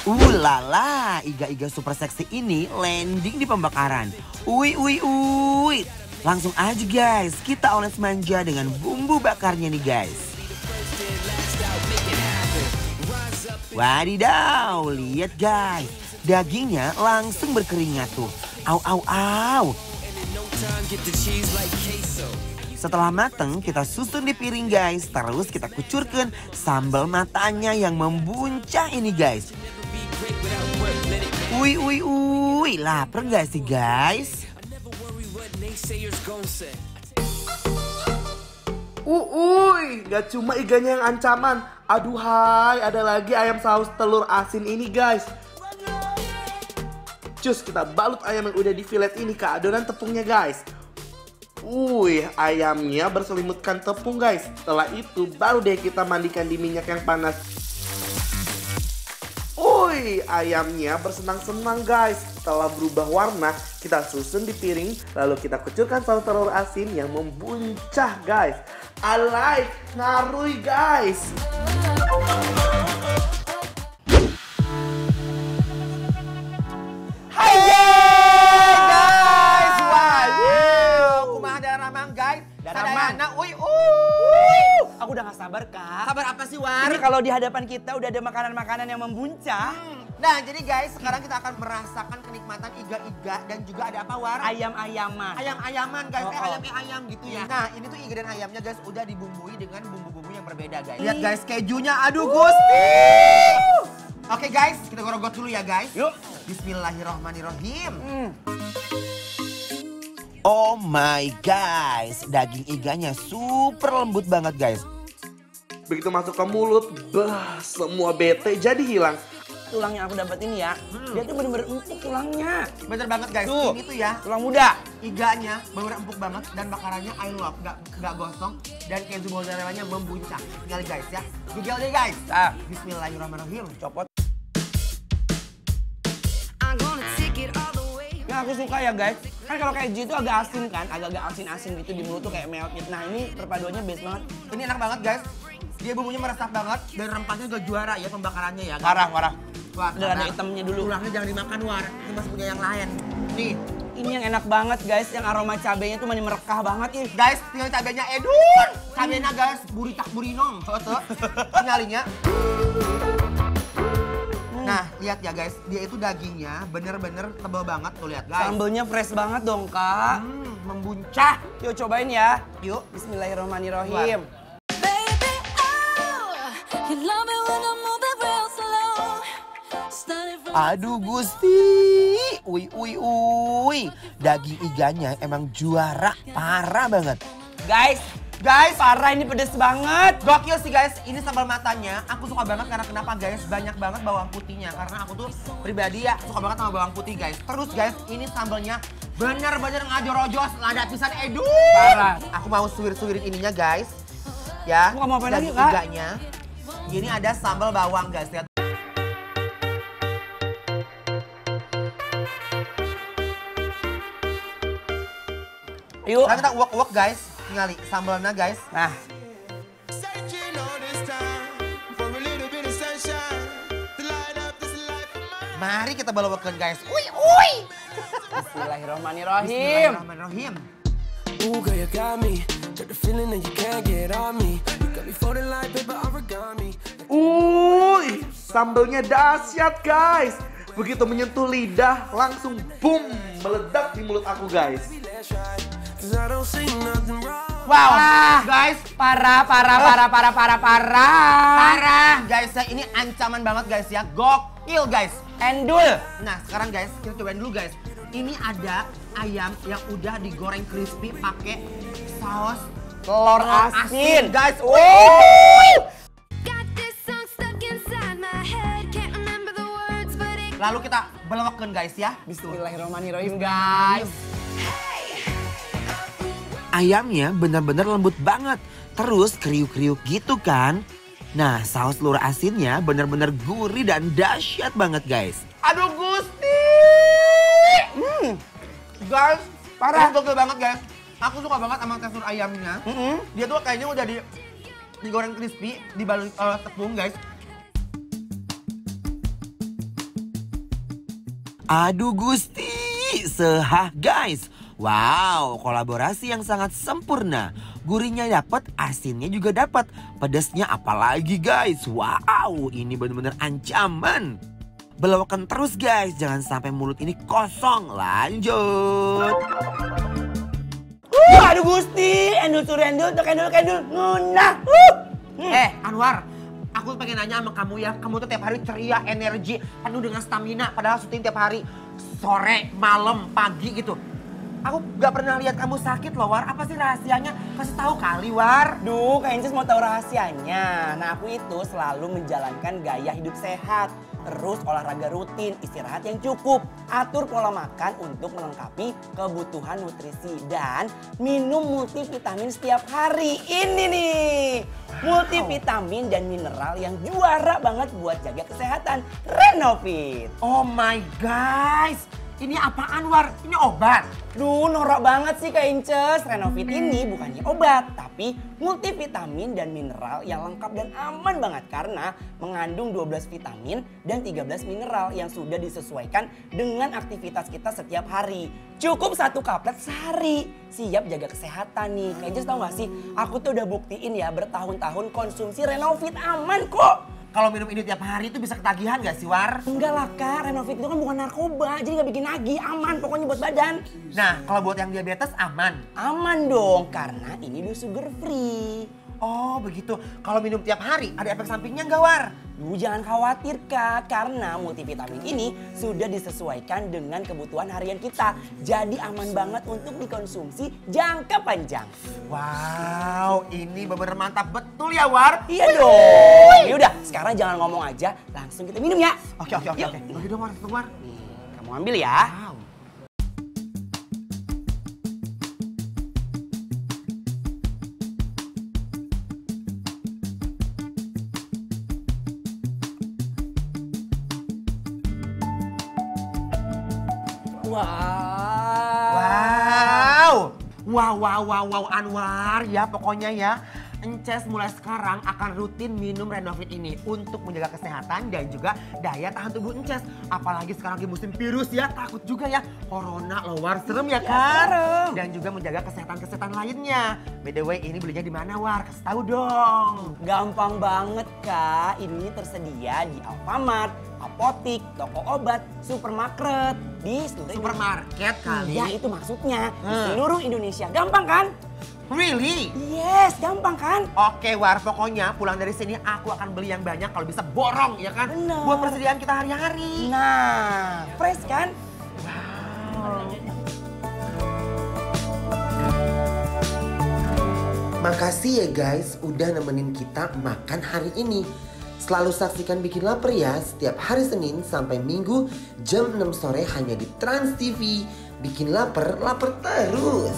Lala, iga-iga super seksi ini landing di pembakaran. Ui. Langsung aja guys, kita oles manja dengan bumbu bakarnya nih guys. Wadidaw, lihat guys. Dagingnya langsung berkeringat tuh. Au. Setelah mateng, kita susun di piring guys. Terus kita kucurkan sambal matanya yang membuncah ini guys. Ui, lapar gak sih guys? Gak cuma iganya yang ancaman. Aduhai, ada lagi ayam saus telur asin ini guys. Cus, kita balut ayam yang udah di fillet ini ke adonan tepungnya guys. Ayamnya berselimutkan tepung guys. Setelah itu baru deh kita mandikan di minyak yang panas. Ayamnya bersenang-senang guys. Setelah berubah warna, kita susun di piring. Lalu kita kucurkan saus telur asin yang membuncah guys. I ngarui guys. Hai guys, wow, kumaha daramang guys. Daramang, aku udah gak sabar kak. Sabar apa sih War? Ini kalau di hadapan kita udah ada makanan-makanan yang membuncah. Nah jadi guys, sekarang kita akan merasakan kenikmatan iga-iga dan juga ada apa War? Ayam-ayaman. Ayam-ayaman guys, ayam gitu ya. Nah ini tuh iga dan ayamnya guys udah dibumbui dengan bumbu-bumbu yang berbeda guys. Lihat guys kejunya, aduh Gusti. Oke guys, kita gorogot dulu ya guys. Yuk. Bismillahirrohmanirrohim. Oh my guys, daging iganya super lembut banget guys. Begitu masuk ke mulut, semua bete jadi hilang. Tulang yang aku dapat ini ya, dia tuh bener-bener empuk tulangnya. Bener banget guys, Tuh, ini tuh ya. Tulang muda. Iganya bener empuk banget dan bakarannya I love, nggak gosong dan keju mozzarellanya membuncah. Tinggal guys ya, gigil deh guys. Bismillahirrahmanirrahim. Copot. Yang aku suka ya guys, kan kalau keju itu agak asin kan, agak-agak asin-asin gitu di mulut tuh kayak melt gitu. Nah ini perpaduannya best banget. Ini enak banget guys. Dia bumbunya meresap banget dan rempahnya juga juara ya pembakarannya ya. Parah. Wah, Udah ada hitamnya dulu. Tulangnya jangan dimakan War, ini masih punya yang lain. Nih, Ini yang enak banget guys, yang aroma cabenya tuh manis merekah banget ih. guys, tinggal cabenya edun. Cabenya guys, buritak burinong. Tinggalinnya. Nah, lihat ya guys, dia itu dagingnya bener-bener tebal banget tuh lihat guys. Sambelnya fresh banget dong kak. Membuncah. Yuk cobain ya. Yuk. Bismillahirrahmanirrahim. Aduh Gusti, ui, daging iganya emang juara, parah banget. Guys, parah ini pedes banget. Gokil sih guys, ini sambal matanya aku suka banget karena kenapa guys? Banyak banget bawang putihnya karena aku tuh pribadi ya suka banget sama bawang putih guys. Terus guys, ini sambalnya bener-bener ngajorojos, lada pisan edun. Parah. Aku mau suwir-suwirin ininya guys. Ya, Aku nggak mau apain lagi, daging Kak. iganya. Ini ada sambal bawang guys, lihat. Yuk. Sekarang kita uak-uak guys, tinggali sambalnya guys. Nah, Mari kita balawakan guys. Bismillahirrahmanirrahim. Bismillahirrahmanirrahim. Ooh, girl, you got me. Got the feeling that you can't get on me. You got me folding like paper origami. Sambelnya dahsyat guys. Begitu menyentuh lidah, langsung boom, meledak di mulut aku guys. Cause I don't see nothing wrong. Wow, guys, Parah. guys, ya, ini ancaman banget guys ya, gokil guys. Endul. Nah sekarang guys, kita cobain dulu guys. Ini ada ayam yang udah digoreng crispy pakai saus Telur asin. guys. Lalu kita belawakan guys ya. Bismillahirrahmanirrahim guys. Ayamnya benar-benar lembut banget. Terus kriuk-kriuk gitu kan. Nah saus telur asinnya benar-benar gurih dan dahsyat banget guys. Aduh Gusti. Guys, parah. Gokil banget guys. Aku suka banget sama tekstur ayamnya. Dia tuh kayaknya udah digoreng crispy, dibalur tepung guys. Aduh Gusti, sehah guys. Wow, kolaborasi yang sangat sempurna. Gurihnya dapat, asinnya juga dapat. Pedasnya apalagi guys. Wow, ini benar-benar ancaman. Belokkan terus guys, jangan sampai mulut ini kosong. Lanjut. Aduh Gusti, endul tuk endul ngunah. Anwar, aku pengen nanya sama kamu ya, kamu tuh tiap hari ceria, energi, penuh dengan stamina, padahal syuting tiap hari sore, malam, pagi gitu. Aku gak pernah lihat kamu sakit loh, War. Apa sih rahasianya? Kasih tahu kali, War. Duh, Kak Inces mau tahu rahasianya. Nah, aku itu selalu menjalankan gaya hidup sehat. Terus olahraga rutin, istirahat yang cukup. Atur pola makan untuk melengkapi kebutuhan nutrisi. Dan minum multivitamin setiap hari. Ini nih, multivitamin dan mineral yang juara banget buat jaga kesehatan. Renovit. Oh my guys, ini apaan, War? Ini obat? Duh, norak banget sih Kak Inces. Renovit ini bukannya obat, tapi multivitamin dan mineral yang lengkap dan aman banget. Karena mengandung 12 vitamin dan 13 mineral yang sudah disesuaikan dengan aktivitas kita setiap hari. Cukup 1 kaplet sehari. Siap jaga kesehatan nih. Kak Inces tau gak sih, aku tuh udah buktiin ya bertahun-tahun konsumsi Renovit aman kok. Kalau minum ini tiap hari itu bisa ketagihan gak sih, War? Enggak lah Kak, Renovit itu kan bukan narkoba, jadi gak bikin nagih, aman pokoknya buat badan. Nah, kalau buat yang diabetes aman? Aman dong, karena ini udah sugar free. Oh begitu, kalau minum tiap hari ada efek sampingnya nggak, War? Duh, jangan khawatir Kak, karena multivitamin ini sudah disesuaikan dengan kebutuhan harian kita. Jadi aman banget untuk dikonsumsi jangka panjang. Wow, ini bener mantap betul ya, War? Iya dong. Yaudah, sekarang jangan ngomong aja, langsung kita minum ya. Oke. Bagi dong, War. Nih, kamu ambil ya. Wow. Wow, Anwar ya pokoknya ya. Ences mulai sekarang akan rutin minum Renovit ini untuk menjaga kesehatan dan juga daya tahan tubuh Ences. Apalagi sekarang lagi musim virus ya, takut juga ya. Corona loh, War, serem ya kan? Serem. Dan juga menjaga kesehatan lainnya. By the way, ini belinya di mana, War? Kasih tahu dong. Gampang banget Kak, ini tersedia di Alfamart, apotik, toko obat, supermarket, di seluruh Supermarket kali. Iya, itu maksudnya. Di seluruh Indonesia. Gampang kan? Really? Yes, gampang kan? Oke, War, pokoknya pulang dari sini aku akan beli yang banyak kalau bisa borong ya kan? Bener. Buat persediaan kita hari-hari. Nah, fresh kan? Makasih ya guys udah nemenin kita makan hari ini. Selalu saksikan Bikin Lapar ya setiap hari Senin sampai Minggu jam 6 sore hanya di Trans TV. Bikin lapar, lapar terus.